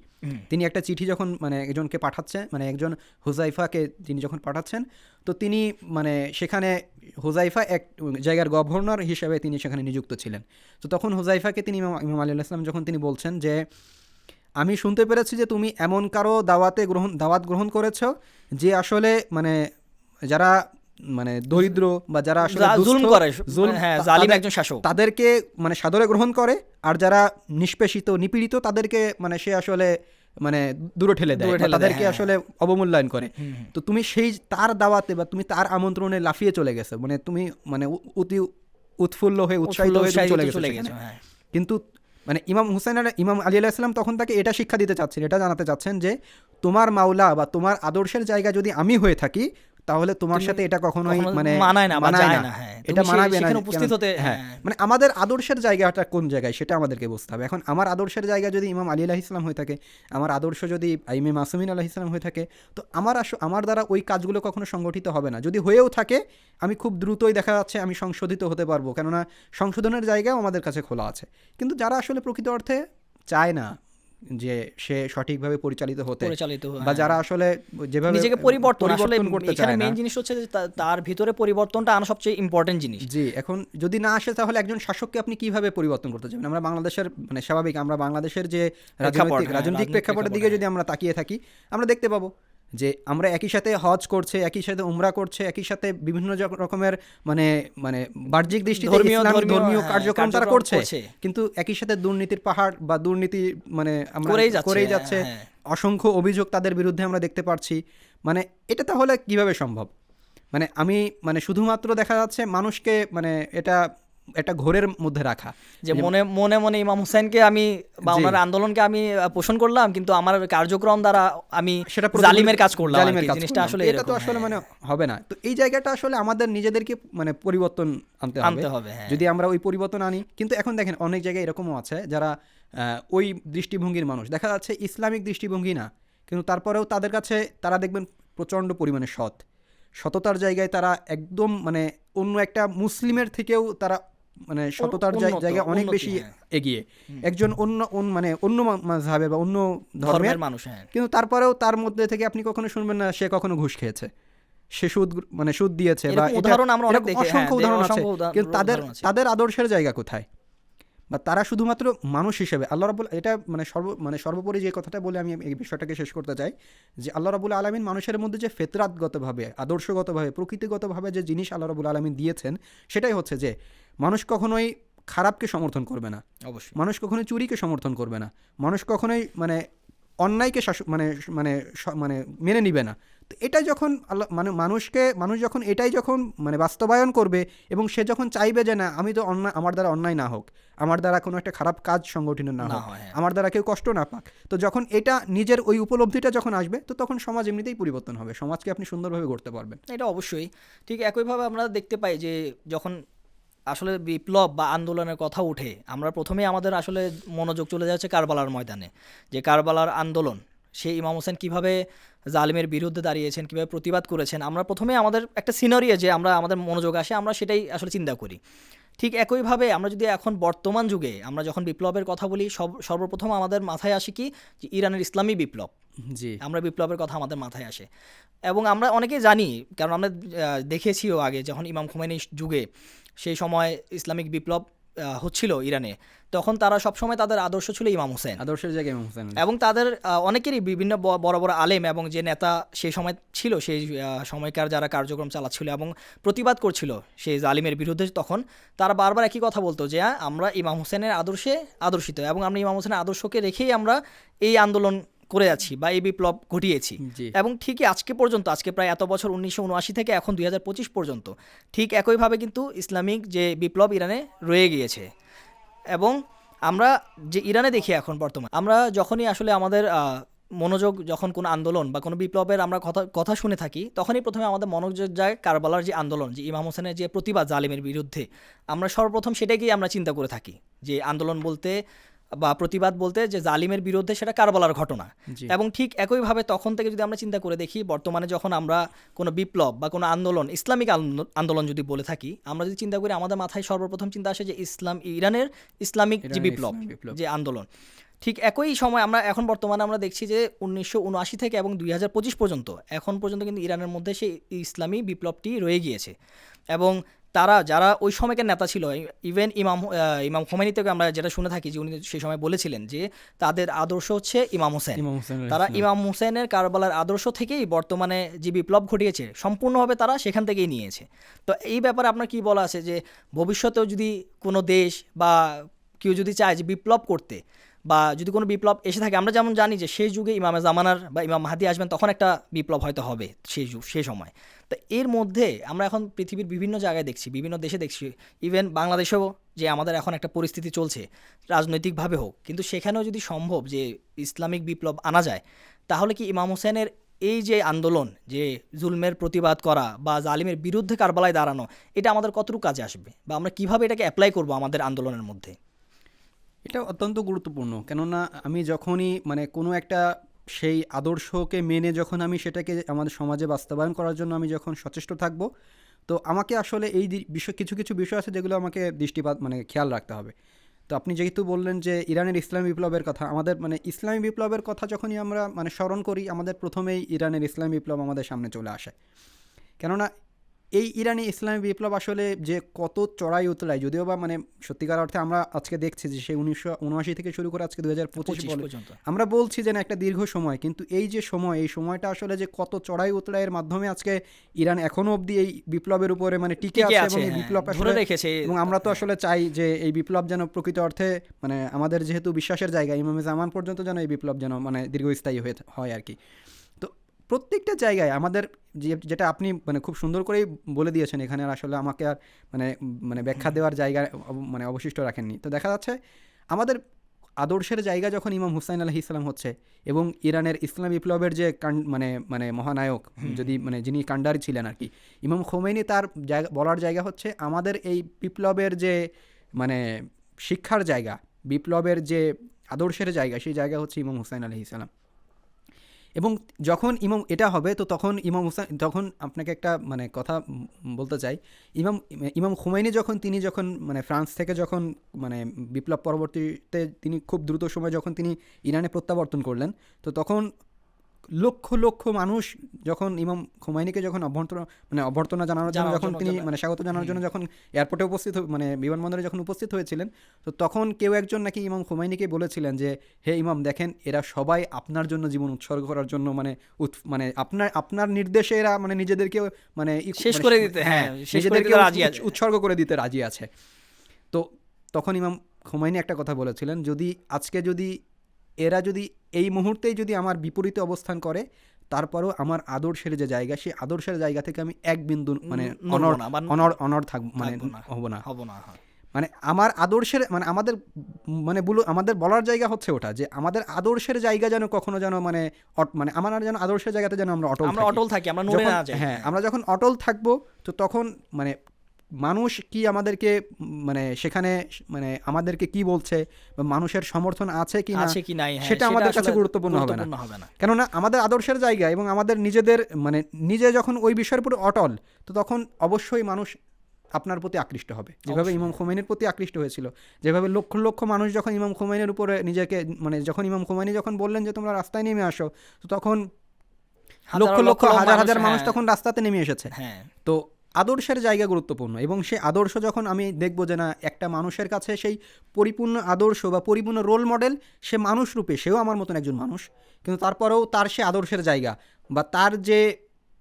তিনি একটা চিঠি যখন মানে একজনকে পাঠাচ্ছে, মানে একজন হুজাইফাকে তিনি যখন পাঠাচ্ছেন, তো তিনি মানে সেখানে হুজাইফা এক জায়গার গভর্নর হিসেবে তিনি সেখানে নিযুক্ত ছিলেন। তো তখন হুজাইফাকে তিনি ইমাম আলী আলাইহিস সালাম যখন তিনি বলছেন যে আমি শুনতে পেরেছি যে তুমি এমন কারো দাওয়াত গ্রহণ করেছো যে আসলে মানে যারা মানে দরিদ্র বা যারা আসলে জুলুম করে, হ্যাঁ, জালিম একজন শাসক, তাদেরকে মানে সাদরে গ্রহণ করে, আর যারা নিষ্পেষিত নিপীড়িত তাদেরকে মানে সে আসলে মানে দূরে ঠেলে দেয়, তাদেরকে আসলে অবমূল্যায়ন করে। তো তুমি সেই তার দাওয়াতে বা তুমি তার আমন্ত্রণে লাফিয়ে চলে গেছো, মানে তুমি মানে অতি উৎফুল্ল হয়ে উৎসাহিত হয়ে চলে গেছো। কিন্তু মানে ইমাম আলী আলাইহিস সালাম তখন তাকে এটা শিক্ষা দিতে চাচ্ছেন, এটা জানাতে চাচ্ছেন যে তোমার মাওলা বা তোমার আদর্শের জায়গা যদি আমি হয়ে থাকি তাহলে তোমার সাথে এটা কখনোই মানে মানায় না, এটা মানাবে না, উপস্থিত হতে। হ্যাঁ, মানে আমাদের আদর্শের জায়গাটা কোন জায়গায় সেটা আমাদেরকে বুঝতে হবে। এখন আমার আদর্শের জায়গা যদি ইমাম আলী আলাইহিস সালাম হয়ে থাকে, আমার আদর্শ যদি আইমে মাসুমিন আলাইহিস সালাম হয়ে থাকে, তো আমার দ্বারা ওই কাজগুলো কখনো সংগঠিত হবে না। যদি হয়েও থাকে আমি খুব দ্রুতই দেখা যাচ্ছে আমি সংশোধিত হতে পারবো, কেননা সংশোধনের জায়গাও আমাদের কাছে খোলা আছে। কিন্তু যারা আসলে প্রকৃত অর্থে চায় না যে সে সঠিকভাবে পরিচালিত হতে, বা যারা আসলে যেভাবে নিজেকে পরিবর্তন করতে চায় না, মেইন জিনিস হচ্ছে যে তার ভিতরে পরিবর্তনটা আনা সবচেয়ে ইম্পর্টেন্ট জিনিস। জি, এখন যদি না আসে তাহলে একজন শাসককে আপনি কিভাবে পরিবর্তন করতে যাবেন? আমরা বাংলাদেশের মানে স্বাভাবিক আমরা বাংলাদেশের যে রাজনৈতিক প্রেক্ষাপটের দিকে যদি আমরা তাকিয়ে থাকি, আমরা দেখতে পাবো যে আমরা একই সাথে হজ করছে, একই সাথে উমরা করছে, একই সাথে বিভিন্ন রকমের মানে মানে বাহ্যিক দৃষ্টিতে ধর্মীয় কার্যক্রম তারা করছে, কিন্তু একই সাথে দুর্নীতির পাহাড় বা দুর্নীতি মানে আমরা করেই যাচ্ছে। অসংখ্য অভিযোগ তাদের বিরুদ্ধে আমরা দেখতে পাচ্ছি। মানে এটা তাহলে কিভাবে সম্ভব? মানে আমি মানে শুধুমাত্র দেখা যাচ্ছে মানুষকে মানে এটা একটা ঘোরের মধ্যে রাখা, যে মনে মনে ইমাম হুসাইনকে আমি বা ওনার আন্দোলনকে আমি পোষণ করলাম, কিন্তু আমার কার্যক্রম দ্বারা আমি সেটা জালিমের কাজ করলাম। জিনিসটা আসলে এটা তো আসলে মানে হবে না। তো এই জায়গাটা আসলে আমাদের নিজেদেরকে মানে পরিবর্তন আনতে হবে যদি আমরা ওই পরিবর্তন আনি। কিন্তু এখন দেখেন অনেক জায়গায় এরকমও আছে যারা ওই দৃষ্টিভঙ্গির মানুষ, দেখা যাচ্ছে ইসলামিক দৃষ্টিভঙ্গি না, কিন্তু তারপরেও তাদের কাছে তারা দেখবেন প্রচণ্ড পরিমাণে সততার জায়গায় তারা একদম মানে অন্য একটা মুসলিমের থেকেও তারা মানে সততার জায়গায় অনেক বেশি এগিয়ে, একজন অন্য মাযহাবের বা অন্য ধর্মের মানুষ, কিন্তু তারপরেও তার মধ্যে থেকে আপনি কখনো শুনবেন না সে কখনো ঘুষ খেয়েছে, সে সুদ দিয়েছে, বা উদাহরণ আমরা অনেক দেখি, অসংখ্য উদাহরণ আছে। কিন্তু তাদের আদর্শের জায়গা কোথায়? বা তারা শুধুমাত্র মানুষ হিসেবে আল্লাহ রাব্বুল, এটা মানে সর্বোপরি যে কথাটা বলে আমি এই বিষয়টাকে শেষ করতে চাই, যে আল্লাহ রাব্বুল আলামিন মানুষের মধ্যে যে ফিতরাতগতভাবে, আদর্শগতভাবে, প্রকৃতিগতভাবে যে জিনিস আল্লাহ রাব্বুল আলামিন দিয়েছেন, সেটাই হচ্ছে যে মানুষ কখনোই খারাপকে সমর্থন করবে না, অবশ্যই মানুষ কখনোই চুরিকে সমর্থন করবে না, মানুষ কখনোই মানে অন্যায়কে মানে মেনে নিবে না। তো এটাই যখন মানুষ যখন এটাই যখন মানে বাস্তবায়ন করবে, এবং সে যখন চাইবে যে না আমি তো আমার দ্বারা অন্যায় না হোক, আমার দ্বারা কোনো একটা খারাপ কাজ সংগঠিত না হোক, আমার দ্বারা কেউ কষ্ট না পাক, তো যখন এটা নিজের ওই উপলব্ধিটা যখন আসবে, তো তখন সমাজ এমনিতেই পরিবর্তন হবে, সমাজকে আপনি সুন্দরভাবে গড়তে পারবেন। এটা অবশ্যই ঠিক একইভাবে আমরা দেখতে পাই যে যখন আসলে বিপ্লব বা আন্দোলনের কথা উঠে, আমরা প্রথমেই আমাদের আসলে মনোযোগ চলে যাচ্ছে কারবালার ময়দানে, যে কারবালার আন্দোলন, সেই ইমাম হোসেন কীভাবে জালিমের বিরুদ্ধে দাঁড়িয়েছেন, কীভাবে প্রতিবাদ করেছেন, আমরা প্রথমে আমাদের একটা সিনারিও যে আমাদের মনোযোগ আসে, আমরা সেটাই আসলে চিন্তা করি। ঠিক একইভাবে আমরা যদি এখন বর্তমান যুগে আমরা যখন বিপ্লবের কথা বলি, সর্বপ্রথম আমাদের মাথায় আসে কি, যে ইরানের ইসলামী বিপ্লব। জি, আমরা বিপ্লবের কথা আমাদের মাথায় আসে, এবং আমরা অনেকেই জানি, কারণ আমরা দেখেছিও আগে যখন ইমাম খুমেনির যুগে সেই সময় ইসলামিক বিপ্লব হচ্ছিল ইরানে, তখন তারা সবসময় তাদের আদর্শ ছিল ইমাম হোসেন, আদর্শের জায়গায় ইমাম হোসেন, এবং তাদের অনেকেরই বিভিন্ন বড় বড় আলেম এবং যে নেতা সেই সময় ছিল, সেই সময়কার যারা কার্যক্রম চালাচ্ছিল এবং প্রতিবাদ করছিল সেই জালিমের বিরুদ্ধে, তখন তারা বারবার একই কথা বলতো যে আমরা ইমাম হোসেনের আদর্শে আদর্শিত, এবং আমরা ইমাম হোসেনের আদর্শকে রেখেই আমরা এই আন্দোলন করে যাচ্ছি বা এই বিপ্লব ঘটিয়েছি। এবং ঠিকই আজকে পর্যন্ত, আজকে প্রায় এত বছর 1979 থেকে এখন 2025 পর্যন্ত ঠিক একইভাবে কিন্তু ইসলামিক যে বিপ্লব ইরানে রয়ে গিয়েছে। এবং আমরা যে ইরানে দেখি এখন বর্তমান, আমরা যখনই আসলে আমাদের মনোযোগ যখন কোনো আন্দোলন বা কোনো বিপ্লবের আমরা কথা শুনে থাকি, তখনই প্রথমে আমাদের মনোযোগ যায় কারবালার যে আন্দোলন, যে ইমাম হোসেনের যে প্রতিবাদ জালিমের বিরুদ্ধে, আমরা সর্বপ্রথম সেটাকেই আমরা চিন্তা করে থাকি, যে আন্দোলন বলতে বা প্রতিবাদ বলতে যে জালিমের বিরুদ্ধে সেটা কারবালার ঘটনা। জি। এবং ঠিক একইভাবে তখন থেকে যদি আমরা চিন্তা করে দেখি, বর্তমানে যখন আমরা কোনো বিপ্লব বা কোনো আন্দোলন, ইসলামিক আন্দোলন যদি বলে থাকি, আমরা যদি চিন্তা করি আমাদের মাথায় সর্বপ্রথম চিন্তা আসে যে ইরানের ইসলামিক যে ইরানের বিপ্লব, ইসলামী বিপ্লব। যে আন্দোলন। ঠিক একই সময় আমরা এখন বর্তমানে আমরা দেখছি যে 1979 থেকে এবং 2025 পর্যন্ত, এখন পর্যন্ত কিন্তু ইরানের মধ্যে সেই ইসলামী বিপ্লবটি রয়ে গিয়েছে। এবং যারা ওই সময়কার নেতা ছিল, ইভেন ইমাম খোমেনি থেকে আমরা যেটা শুনে থাকি যে উনি সেই সময় বলেছিলেন যে তাদের আদর্শ হচ্ছে ইমাম হোসেন। ইমাম হোসেন তারা আলাইহিস সালাম। ইমাম হোসেনের কারবালার আদর্শ থেকেই বর্তমানে যে বিপ্লব ঘটিয়েছে সম্পূর্ণভাবে তারা সেখান থেকেই নিয়েছে। তো এই ব্যাপারে আপনার কি বলা আছে যে ভবিষ্যতেও যদি কোনো দেশ বা কেউ যদি চায় যে বিপ্লব করতে, বা যদি কোনো বিপ্লব এসে থাকে, আমরা যেমন জানি যে সেই যুগে ইমামে জামানার বা ইমাম মাহদি আসবেন, তখন একটা বিপ্লব হয়তো হবে সেই সময়। তো এর মধ্যে আমরা এখন পৃথিবীর বিভিন্ন জায়গায় দেখছি, বিভিন্ন দেশে দেখছি, ইভেন বাংলাদেশেও যে আমাদের এখন একটা পরিস্থিতি চলছে রাজনৈতিকভাবে হোক, কিন্তু সেখানেও যদি সম্ভব যে ইসলামিক বিপ্লব আনা যায়, তাহলে কি ইমাম হোসেনের এই যে আন্দোলন, যে জুলমের প্রতিবাদ করা বা জালিমের বিরুদ্ধে কারবালায় দাঁড়ানো, এটা আমাদের কতটুকু কাজে আসবে, বা আমরা কিভাবে এটাকে অ্যাপ্লাই করব আমাদের আন্দোলনের মধ্যে? এটা অত্যন্ত গুরুত্বপূর্ণ, কেননা আমি যখনই মানে কোনো একটা সেই আদর্শকে মেনে যখন আমি সেটাকে আমাদের সমাজে বাস্তবায়ন করার জন্য আমি যখন সচেষ্ট থাকব, তো আমাকে আসলে এই বিষয় কিছু কিছু বিষয় আছে যেগুলো আমাকে দৃষ্টিপাত মানে খেয়াল রাখতে হবে। তো আপনি যেহেতু বললেন যে ইরানের ইসলামী বিপ্লবের কথা, আমাদের মানে ইসলামী বিপ্লবের কথা যখনই আমরা মানে স্মরণ করি, আমাদের প্রথমেই ইরানের ইসলামী বিপ্লব আমাদের সামনে চলে আসে। কেননা এই ইরানি ইসলামী বিপ্লব আসলে যে কত চড়াই উতরাই, যদিও বা মানে সত্যিকার অর্থে আমরা আজকে দেখছি যে সেই 1979 থেকে শুরু করে আজকে 2025 পর্যন্ত আমরা বলছি যে না একটা দীর্ঘ সময়, কিন্তু এই যে সময়, এই সময়টা আসলে যে কত চড়াই উতরাইয়ের মাধ্যমে আজকে ইরান এখনো অবধি এই বিপ্লবের উপরে মানে টিকে আছে এবং এই হ্যাঁ, বিপ্লব ধরে আসলে রেখেছে। এবং আমরা তো আসলে চাই যে এই বিপ্লব যেন প্রকৃত অর্থে মানে আমাদের যেহেতু বিশ্বাসের জায়গা, ইমামে জামান পর্যন্ত যেন এই বিপ্লব যেন মানে দীর্ঘস্থায়ী হয় আর কি। তো প্রত্যেকটা জায়গায় আমাদের যেটা আপনি মানে খুব সুন্দর করেই বলে দিয়েছেন, এখানে আর আসলে আমাকে আর মানে মানে ব্যাখ্যা দেওয়ার জায়গা মানে অবশিষ্ট রাখেননি। তো দেখা যাচ্ছে আমাদের আদর্শের জায়গা যখন ইমাম হুসাইন আলাইহিস সালাম হচ্ছে এবং ইরানের ইসলাম বিপ্লবের যে মানে মানে মহানায়ক, যদি মানে যিনি কান্ডারি ছিলেন আর কি, ইমাম খোমেনি, তার জায়গা বলার জায়গা হচ্ছে আমাদের এই বিপ্লবের যে মানে শিক্ষার জায়গা, বিপ্লবের যে আদর্শের জায়গা, সেই জায়গা হচ্ছে ইমাম হুসাইন আলাইহিস সালাম। এবং যখন ইমাম এটা হবে, তো তখন ইমাম হুসাইন, তখন আপনাকে একটা মানে কথা বলতে চাই, ইমাম খুমাইনি তিনি যখন মানে ফ্রান্স থেকে যখন মানে বিপ্লব পরবর্তীতে তিনি খুব দ্রুত সময় যখন তিনি ইরানে প্রত্যাবর্তন করলেন, তো তখন লক্ষ লক্ষ মানুষ যখন ইমাম খুমাইনিকে যখন অভ্যর্থনা জানানোর জন্য যখন তিনি মানে স্বাগত জানানোর জন্য যখন এয়ারপোর্টে মানে বিমানবন্দরে যখন উপস্থিত হয়েছিলেন, তো তখন কেউ একজন নাকি ইমাম খুমাইনিকে বলেছিলেন যে হে ইমাম, দেখেন এরা সবাই আপনার জন্য জীবন উৎসর্গ করার জন্য মানে মানে আপনার নির্দেশে এরা মানে নিজেদেরকে মানে শেষ করে দিতে, হ্যাঁ, নিজেদেরকে উৎসর্গ করে দিতে রাজি আছে। তো তখন ইমাম খুমাইনি একটা কথা বলেছিলেন, যদি এরা যদি এই মুহূর্তেই যদি আমার বিপরীতে অবস্থান করে, তারপরও আমার আদর্শের যে জায়গা, সেই আদর্শের জায়গা থেকে আমি এক বিন্দু মানে অনড় থাকবো, মানে হব না। মানে আমার আদর্শের মানে আমাদের বলার জায়গা হচ্ছে ওটা, যে আমাদের আদর্শের জায়গা যেন কখনো যেন মানে আমার যেন আদর্শের জায়গাতে যেন আমরা অটল থাকি, আমরা নড়ে না যাই। হ্যাঁ, আমরা যখন অটল থাকবো, তো তখন মানে মানুষ কি আমাদেরকে মানে সেখানে মানে আমাদেরকে কি বলছে বা মানুষের সমর্থন আছে কি না সেটা আমাদের কাছে গুরুত্বপূর্ণ হবে না। কেননা আমাদের আদর্শের জায়গা এবং আমাদের নিজেদের মানে নিজে যখন ওই বিষয়ের উপরে অটল, তো তখন অবশ্যই মানুষ আপনার প্রতি আকৃষ্ট হবে, যেভাবে ইমাম খোমেনির প্রতি আকৃষ্ট হয়েছিল, যেভাবে লক্ষ লক্ষ মানুষ যখন ইমাম খোমেনির উপরে নিজেকে মানে যখন ইমাম খোমেনি যখন বললেন যে তোমরা রাস্তায় নেমে আসো, তো তখন লক্ষ লক্ষ হাজার হাজার মানুষ তখন রাস্তাতে নেমে এসেছে। তো আদর্শের জায়গা গুরুত্বপূর্ণ, এবং সেই আদর্শ যখন আমি দেখব যে না একটা মানুষের কাছে সেই পরিপূর্ণ আদর্শ বা পরিপূর্ণ রোল মডেল, সে মানুষ রূপে সেও আমার মতন একজন মানুষ, কিন্তু তারপরেও তার সে আদর্শের জায়গা বা তার যে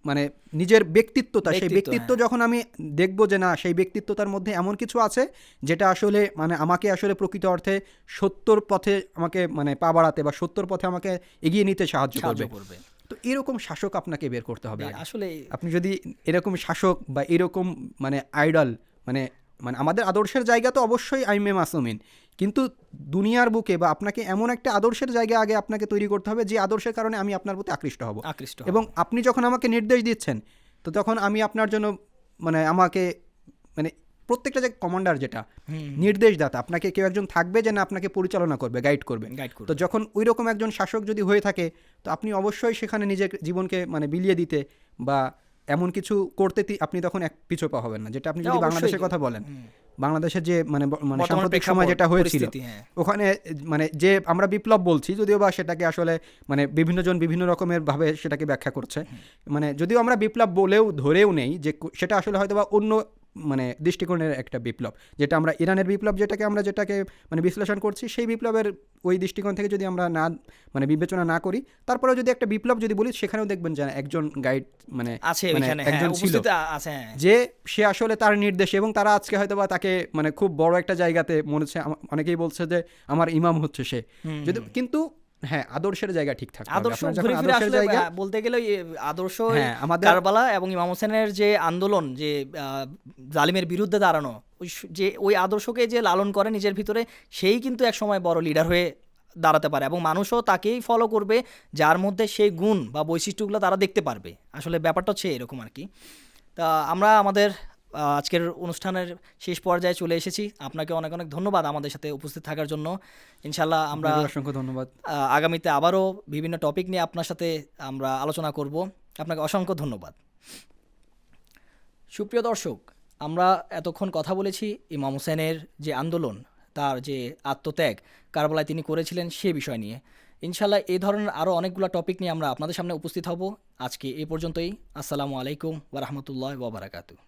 মানে নিজের ব্যক্তিত্বটা, সেই ব্যক্তিত্ব যখন আমি দেখব যে না সেই ব্যক্তিত্বতার মধ্যে এমন কিছু আছে যেটা আসলে মানে আমাকে আসলে প্রকৃত অর্থে সত্যর পথে আমাকে মানে পা বাড়াতে বা সত্যর পথে আমাকে এগিয়ে নিতে সাহায্য করবে, তো এরকম শাসক আপনাকে বের করতে হবে। আসলে আপনি যদি এরকম শাসক বা এরকম মানে আইডল মানে মানে আমাদের আদর্শের জায়গা তো অবশ্যই আইমে মাসুমিন, কিন্তু দুনিয়ার বুকে বা আপনাকে এমন একটা আদর্শের জায়গা আগে আপনাকে তৈরি করতে হবে যে আদর্শের কারণে আমি আপনার প্রতি আকৃষ্ট হব, এবং আপনি যখন আমাকে নির্দেশ দিচ্ছেন, তো তখন আমি আপনার জন্য মানে আমাকে মানে প্রত্যেকটা যে কমান্ডার যেটা নির্দেশদাতা, আপনাকে কেউ একজন থাকবে যে না আপনাকে পরিচালনা করবে, গাইড করবে। তো যখন ওই রকম একজন শাসক যদি হয়ে থাকে, তো আপনি অবশ্যই সেখানে নিজের জীবনকে মানে বিলিয়ে দিতে বা এমন কিছু করতে আপনি তখন এক পিছু পা হবেন না। যেটা আপনি যদি বাংলাদেশের কথা বলেন, বাংলাদেশের যে মানে সাম্প্রতিক সময় যেটা হয়েছিল ওখানে, মানে যে আমরা বিপ্লব বলছি, যদিও বা সেটাকে আসলে মানে বিভিন্ন জন বিভিন্ন রকমের ভাবে সেটাকে ব্যাখ্যা করছে। মানে যদিও আমরা বিপ্লব বলেও ধরেও নেই যে সেটা আসলে হয়তো বা অন্য মানে দৃষ্টিকোণের একটা বিপ্লব, যেটা আমরা ইরানের বিপ্লব যেটাকে মানে বিশ্লেষণ করছি, সেই বিপ্লবের ওই দৃষ্টিকোণ থেকে যদি আমরা না মানে বিবেচনা না করি, তারপরেও যদি একটা বিপ্লব যদি বলি, সেখানেও দেখবেন যে একজন গাইড মানে একজন ছিল যে সে আসলে তার নির্দেশে, এবং তারা আজকে হয়তো বা তাকে মানে খুব বড় একটা জায়গাতে মনে হচ্ছে, অনেকেই বলছে যে আমার ইমাম হচ্ছে সে, যদি কিন্তু হ্যাঁ আদর্শের জায়গা ঠিক থাকে। আদর্শের জায়গা বলতে গেলে আদর্শ কারবালা এবং ইমাম হোসেনের যে আন্দোলন, যে জালিমের বিরুদ্ধে দাঁড়ানো, যে ওই আদর্শকে যে লালন করে নিজের ভিতরে, সেই কিন্তু এক সময় বড় লিডার হয়ে দাঁড়াতে পারে, এবং মানুষও তাকেই ফলো করবে যার মধ্যে সেই গুণ বা বৈশিষ্ট্যগুলো তারা দেখতে পারবে। আসলে ব্যাপারটা হচ্ছে এরকম আর কি। তা আমরা আমাদের আজকের অনুষ্ঠানের শেষ পর্যায়ে চলে এসেছি। আপনাকে অনেক অনেক ধন্যবাদ আমাদের সাথে উপস্থিত থাকার জন্য। ইনশাল্লাহ আমরা অসংখ্য ধন্যবাদ। আগামীতে আবারও বিভিন্ন টপিক নিয়ে আপনার সাথে আমরা আলোচনা করব। আপনাকে অসংখ্য ধন্যবাদ। সুপ্রিয় দর্শক, আমরা এতক্ষণ কথা বলেছি ইমাম হোসেনের যে আন্দোলন, তার যে আত্মত্যাগ কারবালায় তিনি করেছিলেন সে বিষয় নিয়ে। ইনশাল্লাহ এই ধরনের আরও অনেকগুলো টপিক নিয়ে আমরা আপনাদের সামনে উপস্থিত হব। আজকে এই পর্যন্তই। আসসালামু আলাইকুম ওয়া রাহমাতুল্লাহি ওয়া বারাকাতুহু।